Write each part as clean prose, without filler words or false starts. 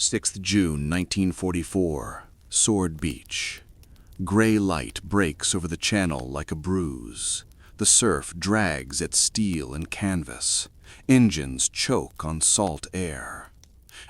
6th June 1944, Sword Beach. Gray light breaks over the channel like a bruise. The surf drags at steel and canvas. Engines choke on salt air.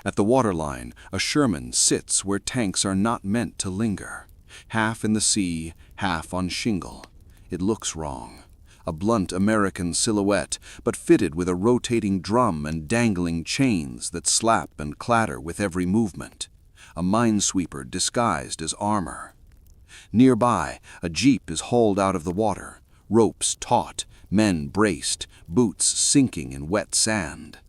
At the waterline, a Sherman sits where tanks are not meant to linger. Half in the sea, half on shingle. It looks wrong. A blunt American silhouette, but fitted with a rotating drum and dangling chains that slap and clatter with every movement. A minesweeper disguised as armor. Nearby, a jeep is hauled out of the water, ropes taut, men braced, boots sinking in wet sand.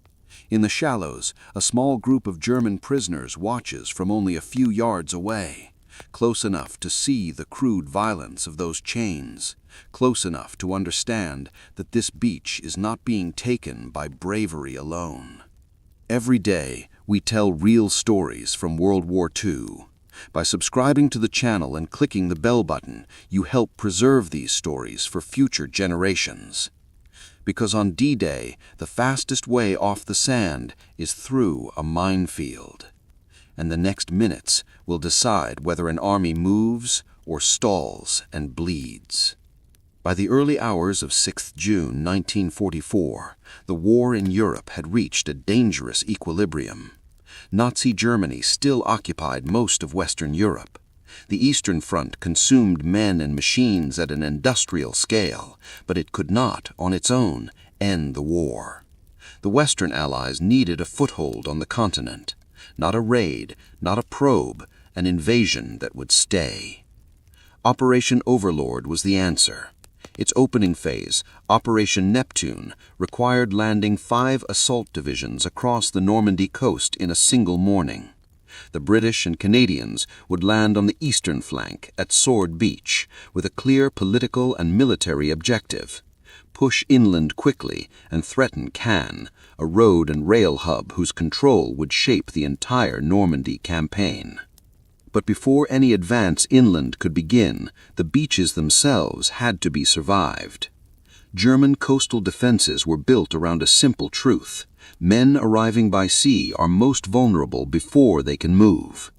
In the shallows, a small group of German prisoners watches from only a few yards away, close enough to see the crude violence of those chains, close enough to understand that this beach is not being taken by bravery alone. Every day, we tell real stories from World War II. By subscribing to the channel and clicking the bell button, you help preserve these stories for future generations. Because on D-Day, the fastest way off the sand is through a minefield. And the next minutes will decide whether an army moves or stalls and bleeds. By the early hours of 6th June 1944, the war in Europe had reached a dangerous equilibrium. Nazi Germany still occupied most of Western Europe. The Eastern Front consumed men and machines at an industrial scale, but it could not, on its own, end the war. The Western Allies needed a foothold on the continent. Not a raid, not a probe, an invasion that would stay. Operation Overlord was the answer. Its opening phase, Operation Neptune, required landing 5 assault divisions across the Normandy coast in a single morning. The British and Canadians would land on the eastern flank at Sword Beach with a clear political and military objective: push inland quickly and threaten Caen, a road and rail hub whose control would shape the entire Normandy campaign. But before any advance inland could begin, the beaches themselves had to be survived. German coastal defenses were built around a simple truth: men arriving by sea are most vulnerable before they can move.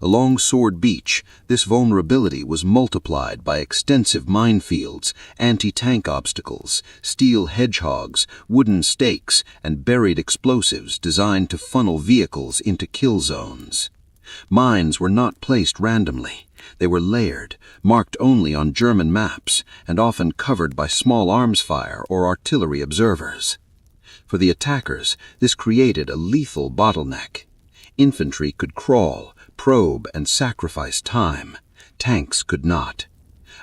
Along Sword Beach, this vulnerability was multiplied by extensive minefields, anti-tank obstacles, steel hedgehogs, wooden stakes, and buried explosives designed to funnel vehicles into kill zones. Mines were not placed randomly. They were layered, marked only on German maps, and often covered by small arms fire or artillery observers. For the attackers, this created a lethal bottleneck. Infantry could crawl, probe, and sacrifice time. Tanks could not.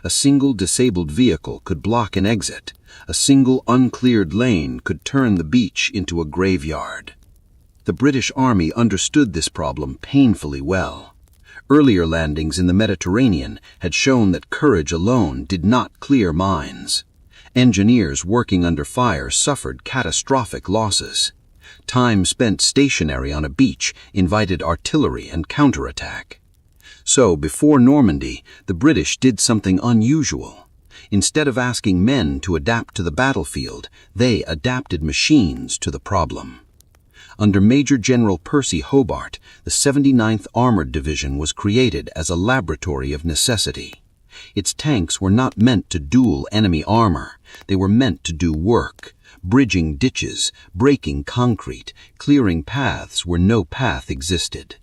A single disabled vehicle could block an exit. A single uncleared lane could turn the beach into a graveyard. The British Army understood this problem painfully well. Earlier landings in the Mediterranean had shown that courage alone did not clear mines. Engineers working under fire suffered catastrophic losses. Time spent stationary on a beach invited artillery and counterattack. So, before Normandy, the British did something unusual. Instead of asking men to adapt to the battlefield, they adapted machines to the problem. Under Major General Percy Hobart, the 79th Armored Division was created as a laboratory of necessity. Its tanks were not meant to duel enemy armor. They were meant to do work, bridging ditches, breaking concrete, clearing paths where no path existed.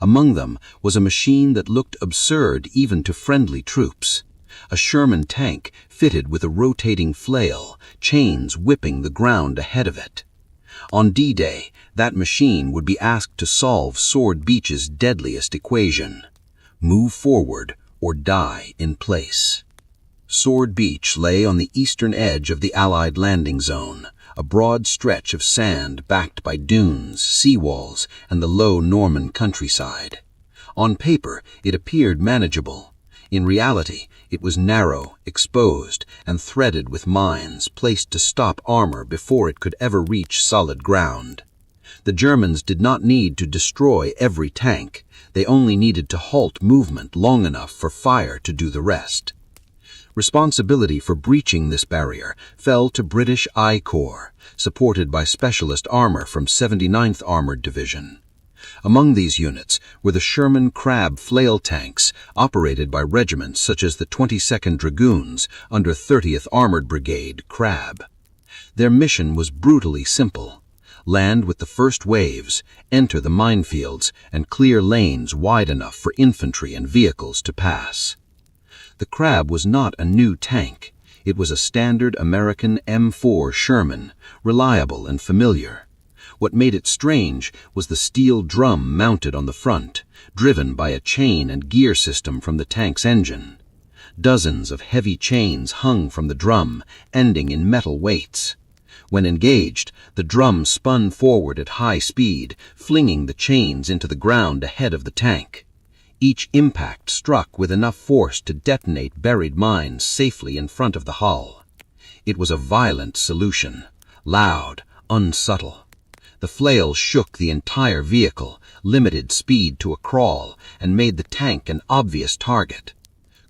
Among them was a machine that looked absurd even to friendly troops. A Sherman tank fitted with a rotating flail, chains whipping the ground ahead of it. On D-Day, that machine would be asked to solve Sword Beach's deadliest equation: move forward or die in place. Sword Beach lay on the eastern edge of the Allied landing zone, a broad stretch of sand backed by dunes, seawalls, and the low Norman countryside. On paper, it appeared manageable. In reality, it was narrow, exposed, and threaded with mines placed to stop armor before it could ever reach solid ground. The Germans did not need to destroy every tank. They only needed to halt movement long enough for fire to do the rest. Responsibility for breaching this barrier fell to British I Corps, supported by specialist armor from 79th Armored Division. Among these units were the Sherman Crab flail tanks, operated by regiments such as the 22nd Dragoons under 30th Armored Brigade, Crab. Their mission was brutally simple: land with the first waves, enter the minefields, and clear lanes wide enough for infantry and vehicles to pass. The Crab was not a new tank. It was a standard American M4 Sherman, reliable and familiar. What made it strange was the steel drum mounted on the front, driven by a chain and gear system from the tank's engine. Dozens of heavy chains hung from the drum, ending in metal weights. When engaged, the drum spun forward at high speed, flinging the chains into the ground ahead of the tank. Each impact struck with enough force to detonate buried mines safely in front of the hull. It was a violent solution, loud, unsubtle. The flail shook the entire vehicle, limited speed to a crawl, and made the tank an obvious target.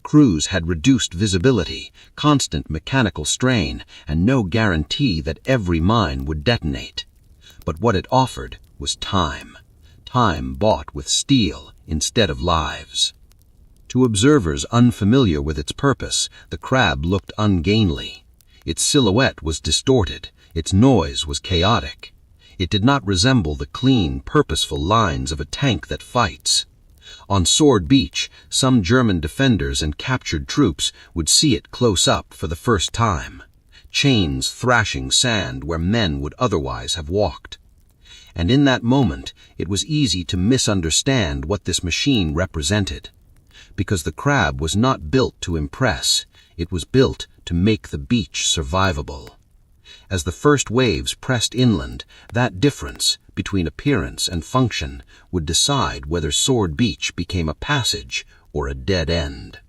Crews had reduced visibility, constant mechanical strain, and no guarantee that every mine would detonate. But what it offered was time. Time bought with steel instead of lives. To observers unfamiliar with its purpose, the Crab looked ungainly. Its silhouette was distorted, its noise was chaotic. It did not resemble the clean, purposeful lines of a tank that fights. On Sword Beach, some German defenders and captured troops would see it close up for the first time. Chains thrashing sand where men would otherwise have walked. And in that moment, it was easy to misunderstand what this machine represented. Because the Crab was not built to impress, it was built to make the beach survivable. As the first waves pressed inland, that difference between appearance and function would decide whether Sword Beach became a passage or a dead end.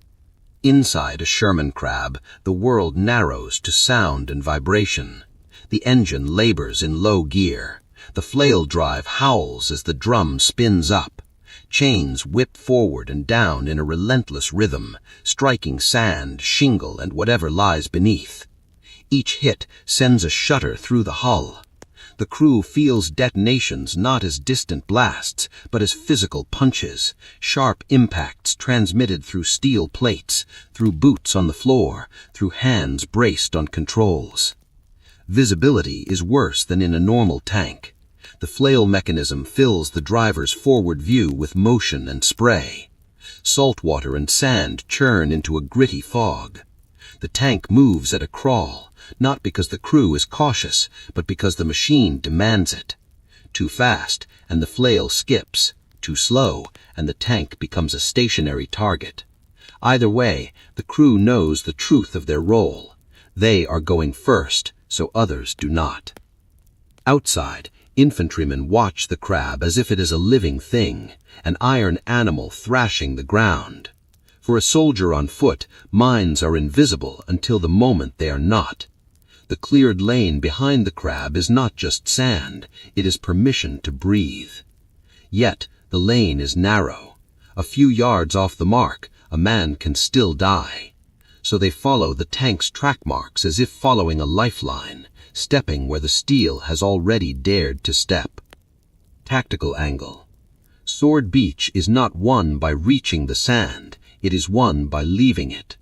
Inside a Sherman Crab, the world narrows to sound and vibration. The engine labors in low gear. The flail drive howls as the drum spins up. Chains whip forward and down in a relentless rhythm, striking sand, shingle, and whatever lies beneath. Each hit sends a shudder through the hull. The crew feels detonations not as distant blasts, but as physical punches, sharp impacts transmitted through steel plates, through boots on the floor, through hands braced on controls. Visibility is worse than in a normal tank. The flail mechanism fills the driver's forward view with motion and spray. Salt water and sand churn into a gritty fog. The tank moves at a crawl, not because the crew is cautious, but because the machine demands it. Too fast, and the flail skips. Too slow, and the tank becomes a stationary target. Either way, the crew knows the truth of their role. They are going first, so others do not. Outside, infantrymen watch the Crab as if it is a living thing, an iron animal thrashing the ground. For a soldier on foot, mines are invisible until the moment they are not. The cleared lane behind the Crab is not just sand, it is permission to breathe. Yet, the lane is narrow. A few yards off the mark, a man can still die. So they follow the tank's track marks as if following a lifeline, stepping where the steel has already dared to step. Tactical angle. Sword Beach is not won by reaching the sand, it is won by leaving it.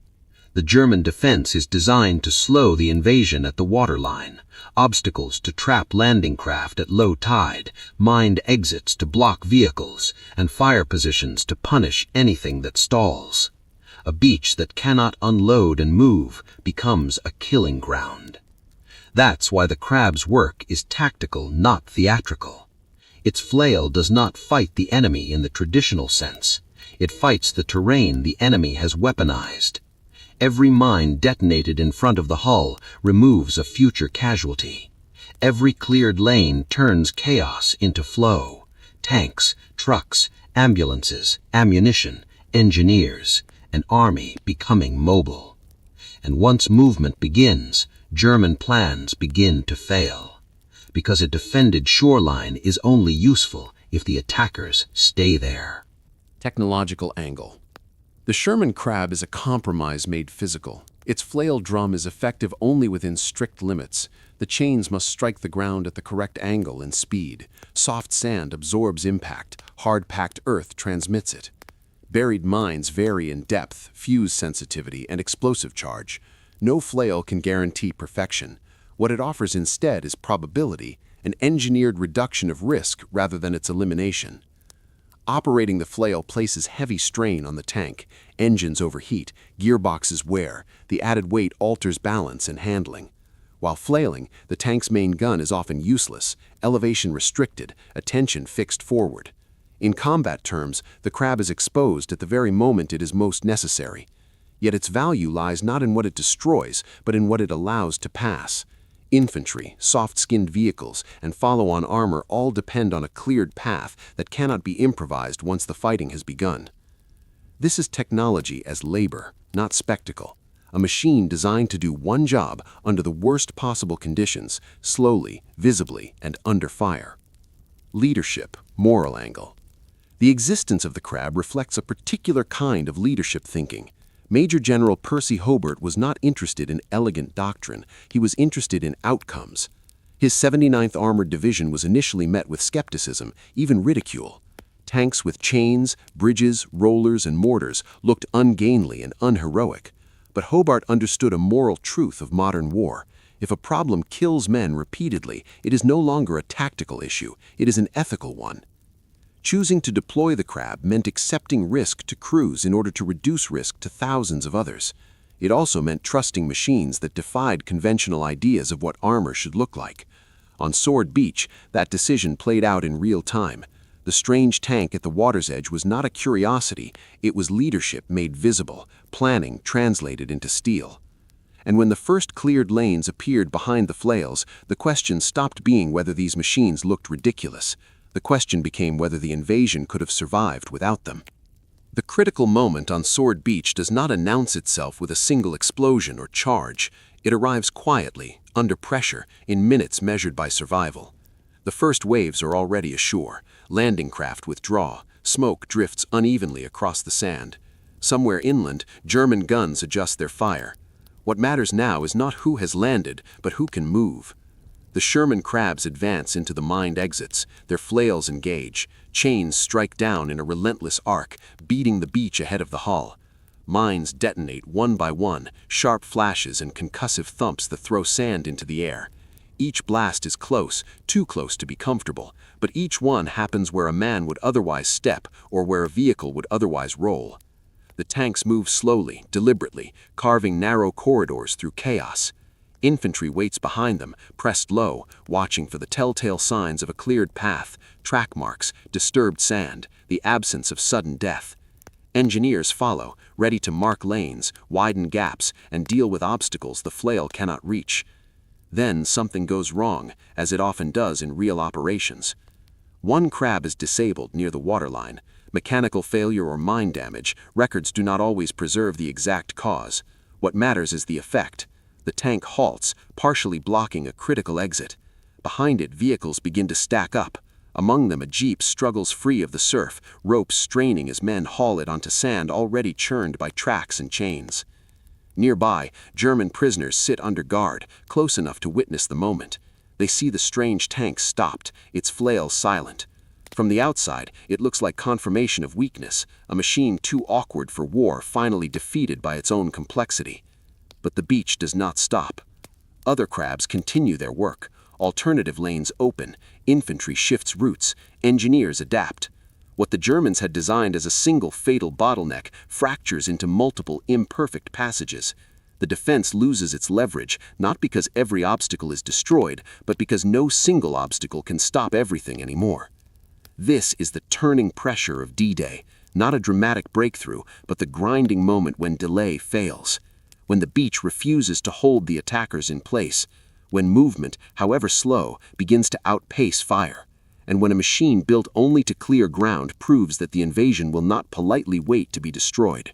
The German defense is designed to slow the invasion at the waterline, obstacles to trap landing craft at low tide, mined exits to block vehicles, and fire positions to punish anything that stalls. A beach that cannot unload and move becomes a killing ground. That's why the Crab's work is tactical, not theatrical. Its flail does not fight the enemy in the traditional sense. It fights the terrain the enemy has weaponized. Every mine detonated in front of the hull removes a future casualty. Every cleared lane turns chaos into flow. Tanks, trucks, ambulances, ammunition, engineers, an army becoming mobile. And once movement begins, German plans begin to fail. Because a defended shoreline is only useful if the attackers stay there. Technological angle. The Sherman Crab is a compromise made physical. Its flail drum is effective only within strict limits, The chains must strike the ground at the correct angle and speed. Soft sand absorbs impact, hard-packed earth transmits it. Buried mines vary in depth, fuse sensitivity, and explosive charge. No flail can guarantee perfection. What it offers instead is probability, an engineered reduction of risk rather than its elimination. Operating the flail places heavy strain on the tank. Engines overheat, gearboxes wear, the added weight alters balance and handling. While flailing, the tank's main gun is often useless, elevation restricted, attention fixed forward. In combat terms, the crab is exposed at the very moment it is most necessary. Yet its value lies not in what it destroys, but in what it allows to pass. Infantry, soft-skinned vehicles, and follow-on armor all depend on a cleared path that cannot be improvised once the fighting has begun. This is technology as labor, not spectacle. A machine designed to do one job under the worst possible conditions, slowly, visibly, and under fire. Leadership, moral angle. The existence of the crab reflects a particular kind of leadership thinking. Major General Percy Hobart was not interested in elegant doctrine, he was interested in outcomes. His 79th Armored Division was initially met with skepticism, even ridicule. Tanks with chains, bridges, rollers, and mortars looked ungainly and unheroic. But Hobart understood a moral truth of modern war. If a problem kills men repeatedly, it is no longer a tactical issue, it is an ethical one. Choosing to deploy the crab meant accepting risk to crews in order to reduce risk to thousands of others. It also meant trusting machines that defied conventional ideas of what armor should look like. On Sword Beach, that decision played out in real time. The strange tank at the water's edge was not a curiosity, it was leadership made visible, planning translated into steel. And when the first cleared lanes appeared behind the flails, the question stopped being whether these machines looked ridiculous. The question became whether the invasion could have survived without them. The critical moment on Sword Beach does not announce itself with a single explosion or charge. It arrives quietly, under pressure, in minutes measured by survival. The first waves are already ashore. Landing craft withdraw. Smoke drifts unevenly across the sand. Somewhere inland, German guns adjust their fire. What matters now is not who has landed, but who can move. The Sherman Crabs advance into the mined exits, their flails engage, chains strike down in a relentless arc, beating the beach ahead of the hull. Mines detonate one by one, sharp flashes and concussive thumps that throw sand into the air. Each blast is close, too close to be comfortable, but each one happens where a man would otherwise step or where a vehicle would otherwise roll. The tanks move slowly, deliberately, carving narrow corridors through chaos. Infantry waits behind them, pressed low, watching for the telltale signs of a cleared path, track marks, disturbed sand, the absence of sudden death. Engineers follow, ready to mark lanes, widen gaps, and deal with obstacles the flail cannot reach. Then something goes wrong, as it often does in real operations. One crab is disabled near the waterline. Mechanical failure or mine damage, records do not always preserve the exact cause. What matters is the effect. The tank halts, partially blocking a critical exit. Behind it, vehicles begin to stack up. Among them, a jeep struggles free of the surf, ropes straining as men haul it onto sand already churned by tracks and chains. Nearby, German prisoners sit under guard, close enough to witness the moment. They see the strange tank stopped, its flail silent. From the outside, it looks like confirmation of weakness, a machine too awkward for war finally defeated by its own complexity. But the beach does not stop. Other crabs continue their work. Alternative lanes open, infantry shifts routes, engineers adapt. What the Germans had designed as a single fatal bottleneck fractures into multiple imperfect passages. The defense loses its leverage, not because every obstacle is destroyed, but because no single obstacle can stop everything anymore. This is the turning pressure of D-Day, not a dramatic breakthrough, but the grinding moment when delay fails. When the beach refuses to hold the attackers in place, when movement, however slow, begins to outpace fire, and when a machine built only to clear ground proves that the invasion will not politely wait to be destroyed.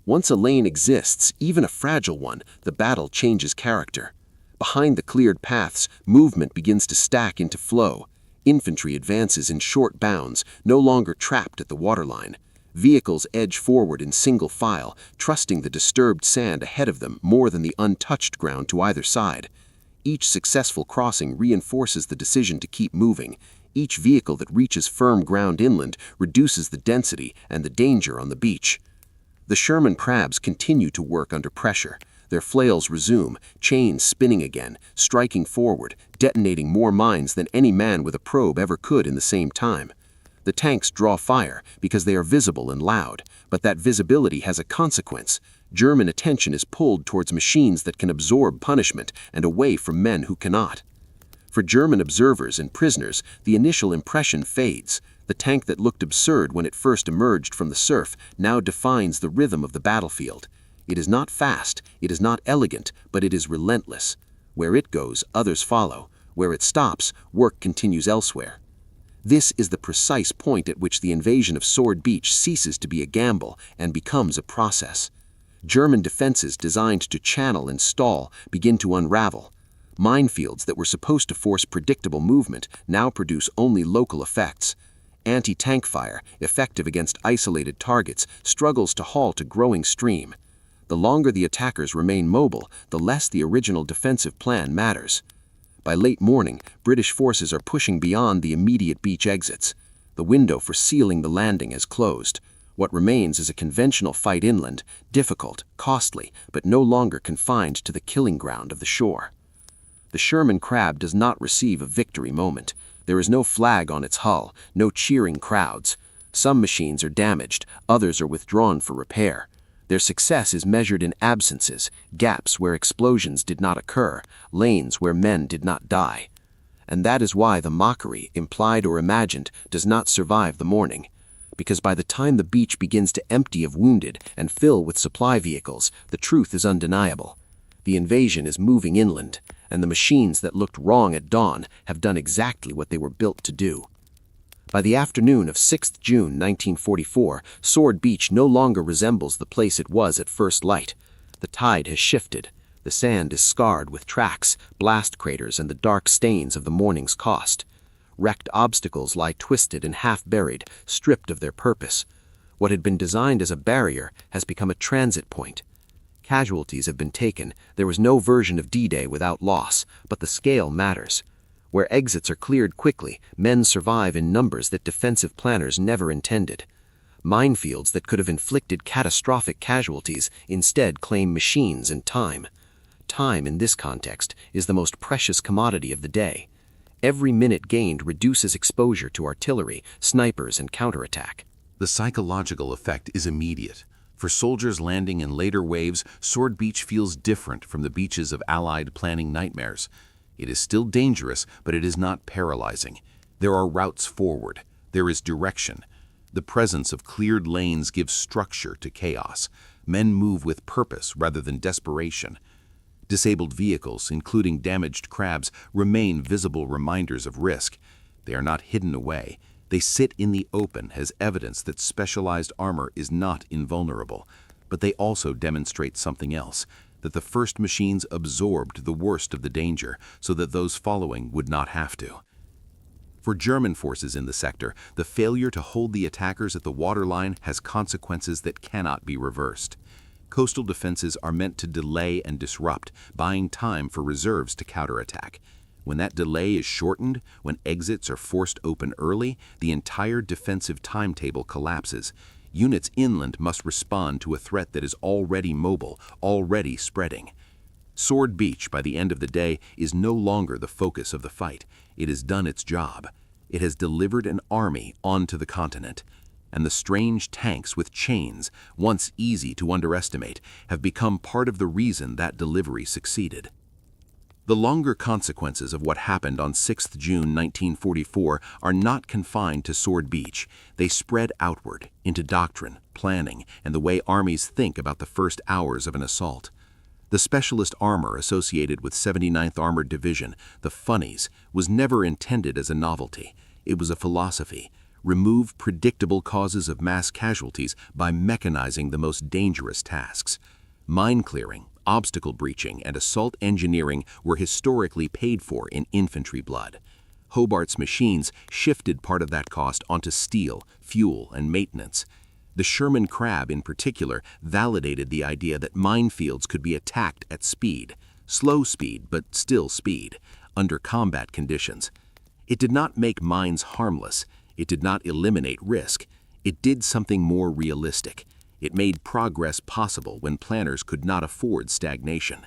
Once a lane exists, even a fragile one, the battle changes character. Behind the cleared paths, movement begins to stack into flow. Infantry advances in short bounds, no longer trapped at the waterline. Vehicles edge forward in single file, trusting the disturbed sand ahead of them more than the untouched ground to either side. Each successful crossing reinforces the decision to keep moving. Each vehicle that reaches firm ground inland reduces the density and the danger on the beach. The Sherman Crabs continue to work under pressure. Their flails resume, chains spinning again, striking forward, detonating more mines than any man with a probe ever could in the same time. The tanks draw fire because they are visible and loud, but that visibility has a consequence. German attention is pulled towards machines that can absorb punishment and away from men who cannot. For German observers and prisoners, the initial impression fades. The tank that looked absurd when it first emerged from the surf now defines the rhythm of the battlefield. It is not fast, it is not elegant, but it is relentless. Where it goes, others follow. Where it stops, work continues elsewhere. This is the precise point at which the invasion of Sword Beach ceases to be a gamble and becomes a process. German defenses designed to channel and stall begin to unravel. Minefields that were supposed to force predictable movement now produce only local effects. Anti-tank fire, effective against isolated targets, struggles to halt a growing stream. The longer the attackers remain mobile, the less the original defensive plan matters. By late morning, British forces are pushing beyond the immediate beach exits. The window for sealing the landing has closed. What remains is a conventional fight inland, difficult, costly, but no longer confined to the killing ground of the shore. The Sherman Crab does not receive a victory moment. There is no flag on its hull, no cheering crowds. Some machines are damaged, others are withdrawn for repair. Their success is measured in absences, gaps where explosions did not occur, lanes where men did not die. And that is why the mockery, implied or imagined, does not survive the morning. Because by the time the beach begins to empty of wounded and fill with supply vehicles, the truth is undeniable. The invasion is moving inland, and the machines that looked wrong at dawn have done exactly what they were built to do. By the afternoon of 6th June 1944, Sword Beach no longer resembles the place it was at first light. The tide has shifted. The sand is scarred with tracks, blast craters, and the dark stains of the morning's cost. Wrecked obstacles lie twisted and half-buried, stripped of their purpose. What had been designed as a barrier has become a transit point. Casualties have been taken. There was no version of D-Day without loss, but the scale matters. Where exits are cleared quickly, men survive in numbers that defensive planners never intended. Minefields that could have inflicted catastrophic casualties instead claim machines and time. Time, in this context, is the most precious commodity of the day. Every minute gained reduces exposure to artillery, snipers, and counterattack. The psychological effect is immediate. For soldiers landing in later waves, Sword Beach feels different from the beaches of Allied planning nightmares. It is still dangerous, but it is not paralyzing. There are routes forward. There is direction. The presence of cleared lanes gives structure to chaos. Men move with purpose rather than desperation. Disabled vehicles, including damaged crabs, remain visible reminders of risk. They are not hidden away. They sit in the open as evidence that specialized armor is not invulnerable. But they also demonstrate something else, that the first machines absorbed the worst of the danger so that those following would not have to. For German forces in the sector, the failure to hold the attackers at the waterline has consequences that cannot be reversed. Coastal defenses are meant to delay and disrupt, buying time for reserves to counterattack. When that delay is shortened, when exits are forced open early, the entire defensive timetable collapses. Units inland must respond to a threat that is already mobile, already spreading. Sword Beach, by the end of the day, is no longer the focus of the fight. It has done its job. It has delivered an army onto the continent. And the strange tanks with chains, once easy to underestimate, have become part of the reason that delivery succeeded. The longer consequences of what happened on 6th June 1944 are not confined to Sword Beach. They spread outward into doctrine, planning, and the way armies think about the first hours of an assault. The specialist armor associated with 79th Armored Division, the Funnies, was never intended as a novelty. It was a philosophy. Remove predictable causes of mass casualties by mechanizing the most dangerous tasks. Mine clearing, obstacle breaching, and assault engineering were historically paid for in infantry blood. Hobart's machines shifted part of that cost onto steel, fuel, and maintenance. The Sherman Crab, in particular, validated the idea that minefields could be attacked at speed. Slow speed, but still speed, under combat conditions. It did not make mines harmless. It did not eliminate risk. It did something more realistic. It made progress possible when planners could not afford stagnation.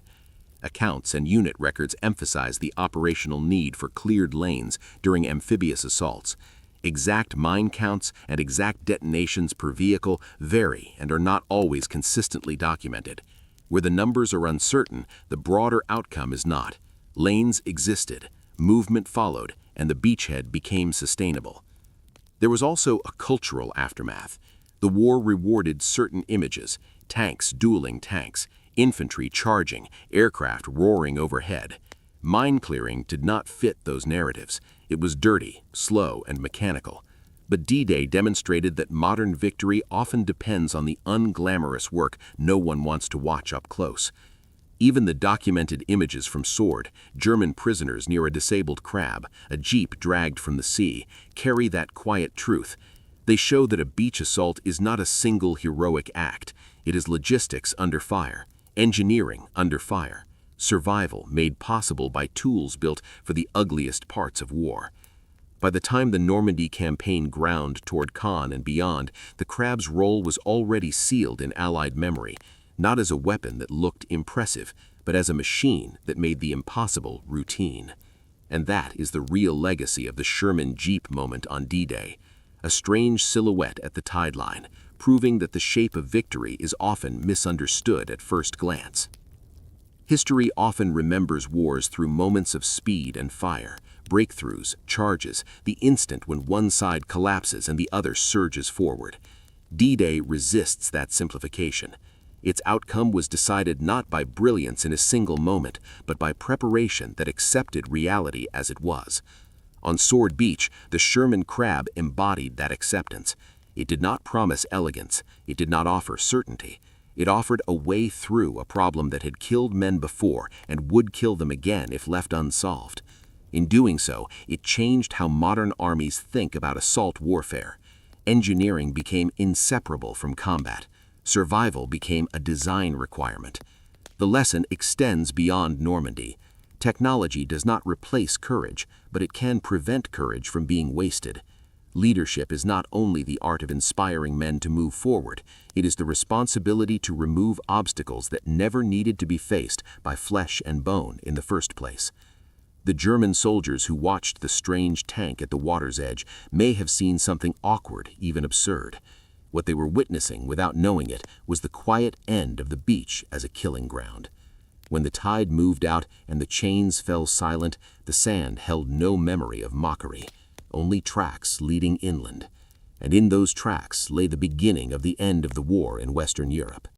Accounts and unit records emphasize the operational need for cleared lanes during amphibious assaults. Exact mine counts and exact detonations per vehicle vary and are not always consistently documented. Where the numbers are uncertain, the broader outcome is not. Lanes existed, movement followed, and the beachhead became sustainable. There was also a cultural aftermath. The war rewarded certain images: tanks dueling tanks, infantry charging, aircraft roaring overhead. Mine clearing did not fit those narratives. It was dirty, slow, and mechanical. But D-Day demonstrated that modern victory often depends on the unglamorous work no one wants to watch up close. Even the documented images from Sword, German prisoners near a disabled crab, a jeep dragged from the sea, carry that quiet truth. They show that a beach assault is not a single heroic act. It is logistics under fire, engineering under fire, survival made possible by tools built for the ugliest parts of war. By the time the Normandy campaign ground toward Caen and beyond, the crab's role was already sealed in Allied memory, not as a weapon that looked impressive, but as a machine that made the impossible routine. And that is the real legacy of the Sherman Jeep moment on D-Day, a strange silhouette at the tide line, proving that the shape of victory is often misunderstood at first glance. History often remembers wars through moments of speed and fire, breakthroughs, charges, the instant when one side collapses and the other surges forward. D-Day resists that simplification. Its outcome was decided not by brilliance in a single moment, but by preparation that accepted reality as it was. On Sword Beach, the Sherman Crab embodied that acceptance. It did not promise elegance. It did not offer certainty. It offered a way through a problem that had killed men before and would kill them again if left unsolved. In doing so, it changed how modern armies think about assault warfare. Engineering became inseparable from combat. Survival became a design requirement. The lesson extends beyond Normandy. Technology does not replace courage, but it can prevent courage from being wasted. Leadership is not only the art of inspiring men to move forward, it is the responsibility to remove obstacles that never needed to be faced by flesh and bone in the first place. The German soldiers who watched the strange tank at the water's edge may have seen something awkward, even absurd. What they were witnessing, without knowing it, was the quiet end of the beach as a killing ground. When the tide moved out and the chains fell silent, the sand held no memory of mockery, only tracks leading inland. And in those tracks lay the beginning of the end of the war in Western Europe.